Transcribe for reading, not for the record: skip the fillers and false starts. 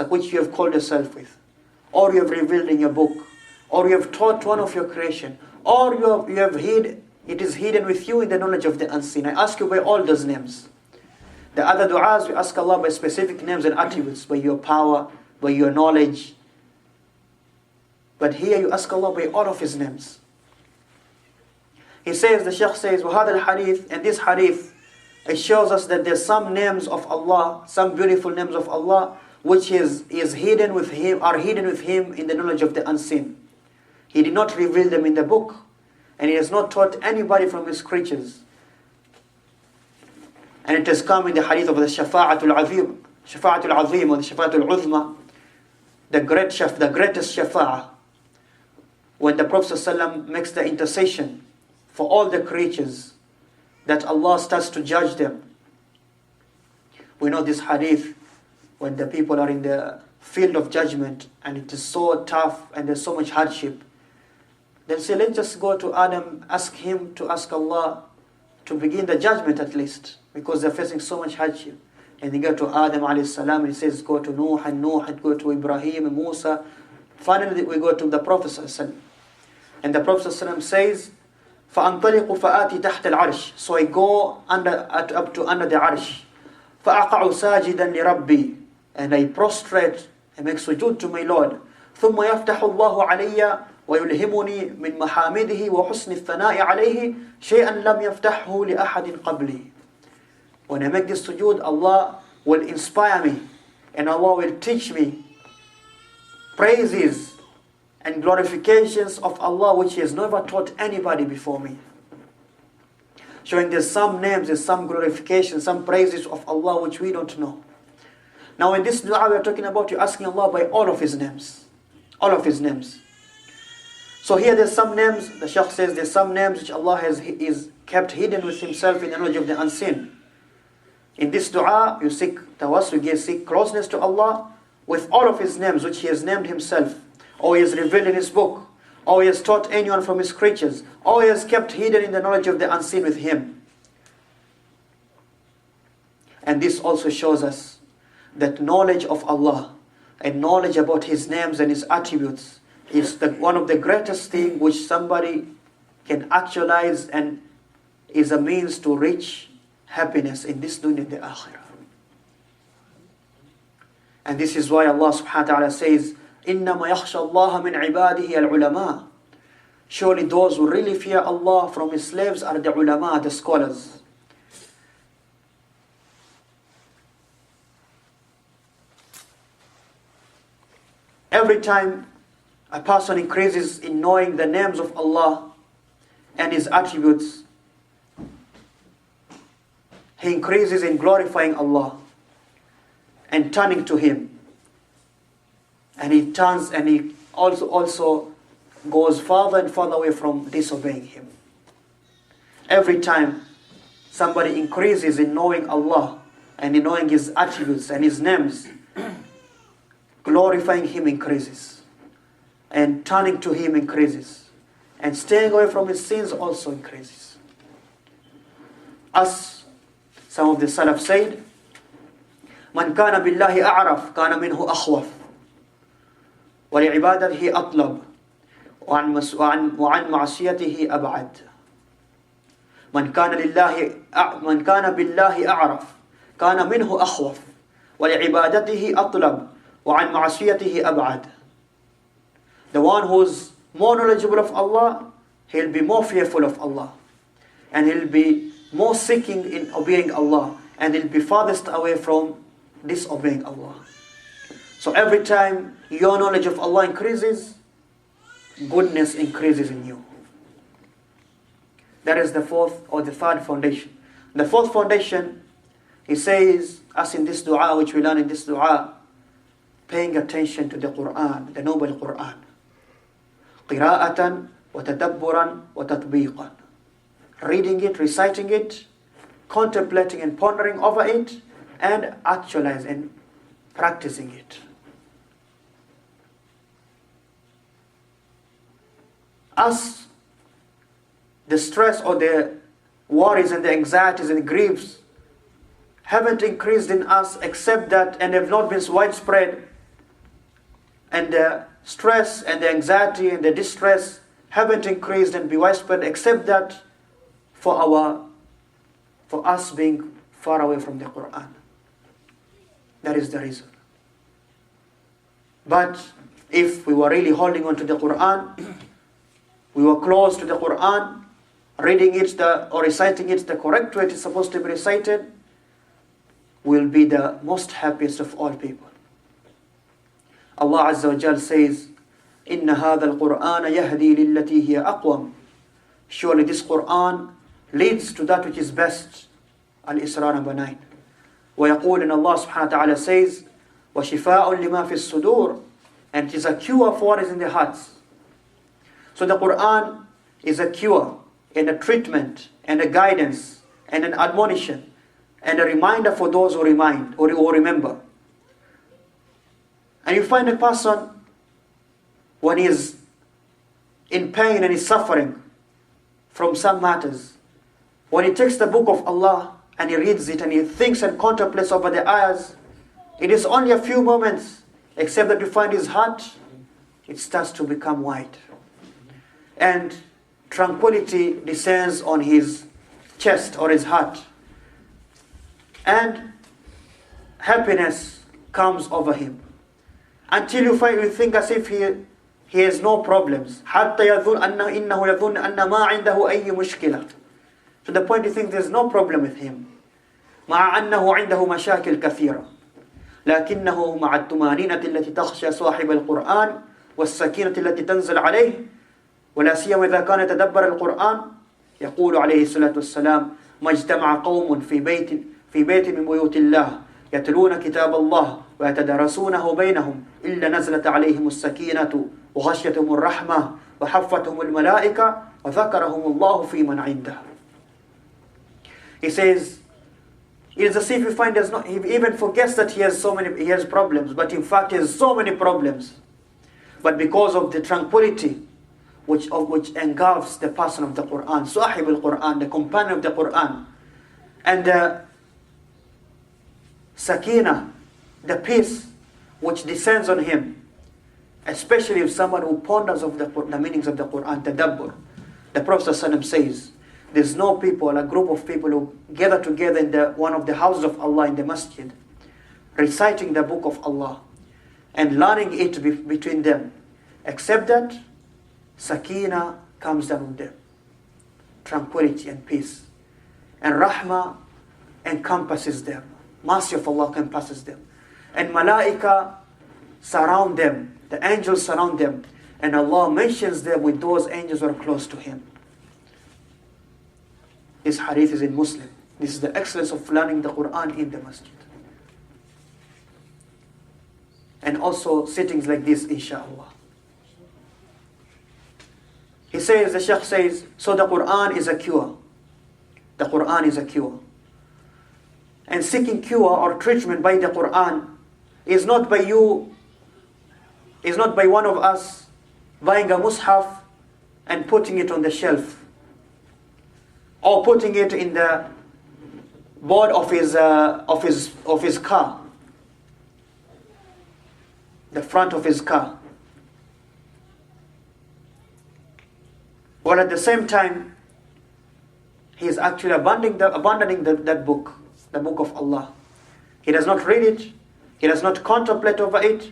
which you have called yourself with, or you have revealed in your book, or you have taught one of your creation, or you have hid, it is hidden with you in the knowledge of the unseen. I ask you by all those names. The other du'as, we ask Allah by specific names and attributes, by your power, by your knowledge. But here you ask Allah by all of His names. He says, the Sheikh says, وَهَذَا الْحَدِيث, and this hadith, it shows us that there's some names of Allah, some beautiful names of Allah, which is hidden with Him, are hidden with Him in the knowledge of the unseen. He did not reveal them in the book, and He has not taught anybody from His creatures. And it has come in the hadith of the Shafa'atul Azim, Shafa'atul Azim or the Shafa'atul Uzma, the greatest Shafa'ah, when the Prophet ﷺ makes the intercession for all the creatures, that Allah starts to judge them. We know this hadith, when the people are in the field of judgment, and it is so tough and there's so much hardship, they'll say, let's just go to Adam, ask him to ask Allah to begin the judgment at least, because they're facing so much hardship. And they go to Adam alayhi salam, and he says, go to Nuh, and go to Ibrahim and Musa. Finally we go to the Prophet ﷺ. And the Prophet ﷺ says, فَأَنْطَلِقُ فَآتِ تَحْتَ الْعَرْشِ. So I go up to under the arsh. فَأَقَعُ سَاجِدًا لِرَبِّي. And I prostrate and make sujood to my Lord. ثُمَّ يَفْتَحُ اللَّهُ عَلَيَّ وَيُلْهِمُنِي مِنْ مَحَامِدِهِ وَحُسْنِ الثَّنَاءِ عَلَيْهِ شَيْئًا لَمْ يَفْتَحْهُ لِأَحَدٍ قَبْلِي. When I make this sujood, Allah will inspire me, and Allah will teach me praises and glorifications of Allah which He has never taught anybody before me. Showing there's some names, there's some glorifications, some praises of Allah which we don't know. Now in this dua we are talking about, you're asking Allah by all of His names. All of His names. So here there's some names, the Sheikh says there's some names which Allah is kept hidden with Himself in the knowledge of the unseen. In this dua, you seek tawassul, you seek closeness to Allah with all of His names which He has named Himself, or He has revealed in His book, or He has taught anyone from His creatures, or He has kept hidden in the knowledge of the unseen with Him. And this also shows us that knowledge of Allah and knowledge about His names and His attributes is one of the greatest things which somebody can actualize, and is a means to reach happiness in this dunya and the akhirah. And this is why Allah subhanahu wa ta'ala says, إِنَّمَا يَخْشَى اللَّهَ مِنْ عِبَادِهِ الْعُلَمَاءِ. Surely those who really fear Allah from His slaves are the ulama, the scholars. Every time a person increases in knowing the names of Allah and His attributes, he increases in glorifying Allah and turning to Him. And he turns, and he also goes farther and farther away from disobeying Him. Every time somebody increases in knowing Allah and in knowing His attributes and His names, glorifying Him increases, and turning to Him increases, and staying away from his sins also increases. As some of the Salaf said, من كان بالله أعرف كان منه أخوف ولعبادته أطلب وعن معصيته أبعد. من كان بالله أعرف كان منه أخوف ولعبادته أطلب وعن معصيته أبعد. The one who's more knowledgeable of Allah, he'll be more fearful of Allah, and he'll be more seeking in obeying Allah, and he'll be farthest away from disobeying Allah. So every time your knowledge of Allah increases, goodness increases in you. That is the fourth or the third foundation. The fourth foundation, he says, as in this dua, which we learn in this dua, paying attention to the Quran, the noble Quran. قراءة وتدبرا وتطبيقا. Reading it, reciting it, contemplating and pondering over it, and actualizing and practicing it. As the stress or the worries and the anxieties and the griefs haven't increased in us except that, and have not been widespread and the stress and the anxiety and the distress haven't increased and be widespread, except that for us being far away from the Quran. That is the reason. But if we were really holding on to the Quran, we were close to the Quran, reading it or reciting it the correct way it is supposed to be recited, we'll be the most happiest of all people. Allah Azza wa Jal says, إِنَّ هَذَا الْقُرْآنَ يَهْدِي لِلَّتِي هِيَ أَقْوَمُ. Surely this Quran leads to that which is best. Al-Isra number 9. وَيَقول, and Allah subhanahu wa ta'ala says, وَشِفَاءٌ لِمَا فِي الصُّدُورِ, and it is a cure for what is in the hearts. So the Quran is a cure and a treatment and a guidance and an admonition and a reminder for those who remember. And you find a person, when he is in pain and is suffering from some matters, when he takes the book of Allah and he reads it and he thinks and contemplates over the ayahs, it is only a few moments, except that you find his heart, it starts to become white. And tranquility descends on his chest or his heart. And happiness comes over him. Until you think as if he has no problems. حتى يظن إنه يظن أن ما عنده أي مشكلة. To the point you think there's no problem with him. مع أنه عنده مشاكل كثيرة. لكنه مع الطمأنينة التي تخشى صاحب القرآن والسكينة التي تنزل عليه ولا سيما إذا كان يتدبر القرآن يقول عليه الصلاة والسلام ما اجتمع قوم في بيت من بيوت الله يتلون كتاب الله ويتدارسونه بينهم إلا نزلت عليهم السكينة وغشيتهم الرحمة وحفتهم الملائكة وذكرهم الله في من عنده. He says, it is as if you find he even forgets that he has problems, but in fact he has so many problems. But because of the tranquility which engulfs the person of the Quran, Sahib al-Quran, the companion of the Quran, and the sakina, the peace which descends on him, especially if someone who ponders of the meanings of the Quran, tadabbur. The Prophet ﷺ says, there's no people, a group of people who gather together in one of the houses of Allah in the masjid, reciting the book of Allah and learning it between them, except that sakina comes down on them, tranquility and peace, and rahmah encompasses them, mercy of Allah encompasses them, and malaika surround them, the angels surround them, and Allah mentions them with those angels who are close to Him. This hadith is in Muslim. This is the excellence of learning the Quran in the masjid. And also sittings like this, inshaAllah. He says, the Sheikh says, so the Quran is a cure. The Quran is a cure. And seeking cure or treatment by the Quran is not by one of us buying a mushaf and putting it on the shelf, or putting it in the board of his car, the front of his car. While at the same time, he is actually abandoning that book, the book of Allah. He does not read it, he does not contemplate over it,